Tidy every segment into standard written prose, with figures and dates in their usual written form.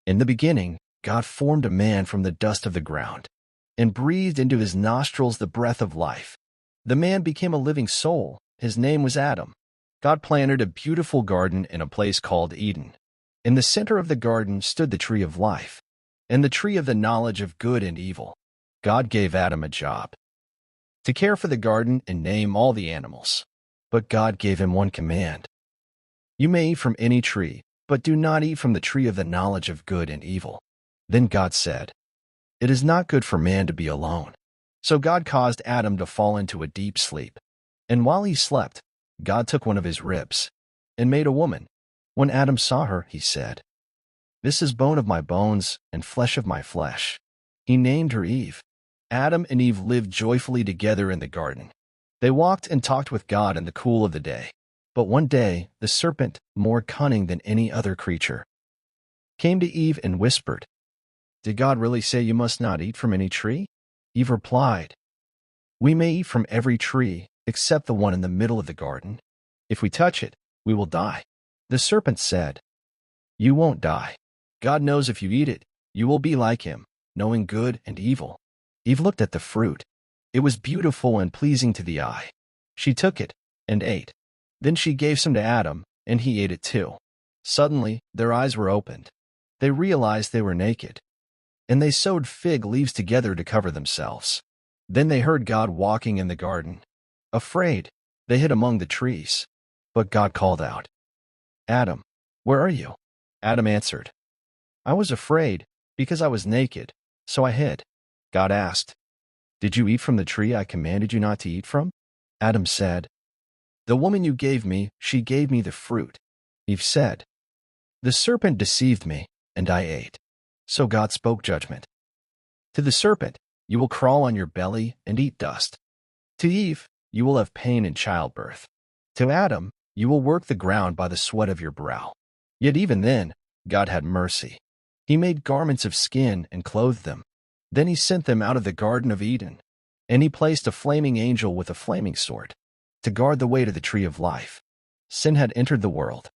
In the beginning, God formed a man from the dust of the ground and breathed into his nostrils the breath of life. The man became a living soul. His name was Adam. God planted a beautiful garden in a place called Eden. In the center of the garden stood the tree of life and the tree of the knowledge of good and evil. God gave Adam a job to care for the garden and name all the animals. But God gave him one command. You may eat from any tree, but do not eat from the tree of the knowledge of good and evil. Then God said, "It is not good for man to be alone." So God caused Adam to fall into a deep sleep. And while he slept, God took one of his ribs and made a woman. When Adam saw her, he said, "This is bone of my bones and flesh of my flesh." He named her Eve. Adam and Eve lived joyfully together in the garden. They walked and talked with God in the cool of the day. But one day, the serpent, more cunning than any other creature, came to Eve and whispered, "Did God really say you must not eat from any tree?" Eve replied, "We may eat from every tree except the one in the middle of the garden. If we touch it, we will die." The serpent said, "You won't die. God knows if you eat it, you will be like him, knowing good and evil." Eve looked at the fruit. It was beautiful and pleasing to the eye. She took it and ate. Then she gave some to Adam, and he ate it too. Suddenly, their eyes were opened. They realized they were naked, and they sewed fig leaves together to cover themselves. Then they heard God walking in the garden. Afraid, they hid among the trees. But God called out, "Adam, where are you?" Adam answered, "I was afraid because I was naked, so I hid." God asked, "Did you eat from the tree I commanded you not to eat from?" Adam said, "The woman you gave me, she gave me the fruit." Eve said, "The serpent deceived me, and I ate." So God spoke judgment. To the serpent, "You will crawl on your belly and eat dust." To Eve, "You will have pain in childbirth." To Adam, "You will work the ground by the sweat of your brow." Yet even then, God had mercy. He made garments of skin and clothed them. Then he sent them out of the Garden of Eden, and he placed a flaming angel with a flaming sword to guard the way to the tree of life. Sin had entered the world,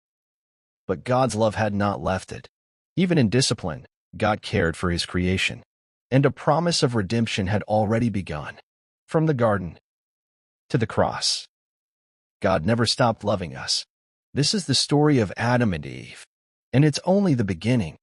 but God's love had not left it. Even in discipline, God cared for his creation, and a promise of redemption had already begun. From the garden to the cross, God never stopped loving us. This is the story of Adam and Eve, and it's only the beginning.